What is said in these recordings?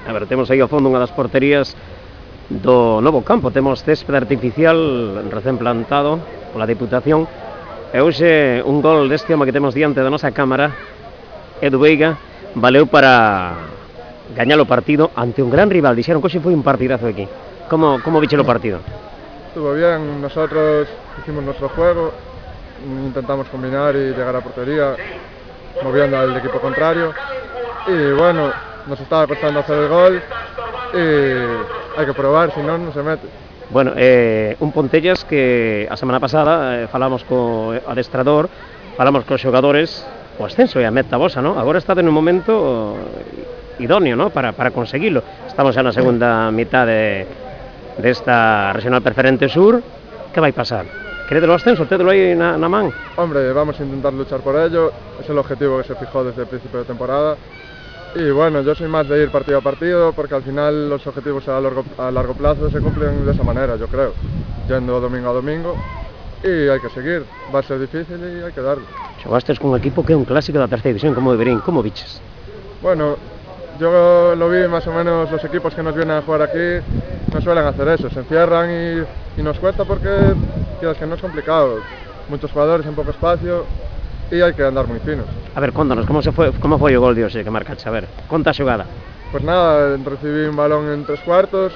A ver, temos aí ao fondo unha das porterías do novo campo. Temos césped artificial recén plantado pola Diputación. E hoxe un gol deste home que temos diante da nosa cámara, Edu Veiga, valeu para gañar o partido ante un gran rival. Dixeron que hoxe foi un partidazo aquí. Como viche o partido? Estuvo bien, nosotros hicimos nuestro juego, intentamos combinar y llegar a portería, moviendo al equipo contrario. Y bueno, nos estaba costando hacer el gol y hay que probar, si no, no se mete. Bueno, un Pontellas que a semana pasada falamos co adestrador, falamos cos xogadores, o ascenso e a meta vosa, ¿no? Agora está en un momento idóneo, ¿no? Para conseguirlo. Estamos xa na segunda mitad desta regional preferente sur. Que vai pasar? Queredelo ascenso? Tedelo aí na man? Hombre, vamos a intentar luchar por ello, es el objetivo que se fijó desde el principio de temporada. Y bueno, yo soy más de ir partido a partido, porque al final los objetivos a largo plazo se cumplen de esa manera, yo creo, yendo domingo a domingo, y hay que seguir, va a ser difícil y hay que darle. Xogastes cun equipo que é un clásico da terceira división, como deberían, como biches? Bueno, yo lo vi más o menos, los equipos que nos vienen a jugar aquí no suelen hacer eso, se encierran y nos cuesta porque es que no es complicado, muchos jugadores en poco espacio y hay que andar muy finos. A ver, contanos, como foi o gol de hoxe que marcaste? A ver, conta a xogada. Pues nada, recibí un balón en 3/4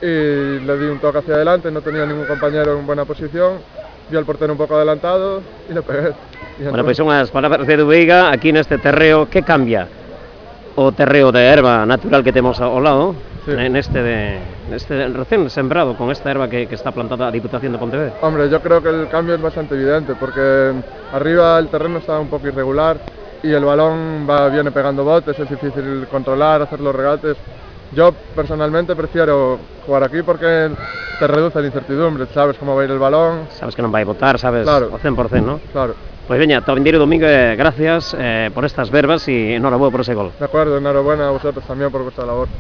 y le di un toque hacia adelante, no tenía ningún compañero en buena posición, vi al portero un poco adelantado y le pegué. Bueno, pois son as palabras de Edu Veiga aquí neste terreo. Que cambia o terreo de erva natural que temos ao lado, sí, neste recén sembrado con esta erva que está plantada a Diputación de Pontevedra? Hombre, yo creo que el cambio es bastante evidente porque arriba el terreno está un poco irregular y el balón viene pegando botes, es difícil controlar, hacer los regates. Yo personalmente prefiero jugar aquí porque te reduce la incertidumbre, sabes cómo va a ir el balón. Sabes que non vai botar, sabes, claro, ao 100%, ¿no? Claro. Pois veña, to vindeiro domingo, gracias por estas verbas e enhorabuena por ese gol. De acuerdo, enhorabuena a vosotros también por vuestra labor.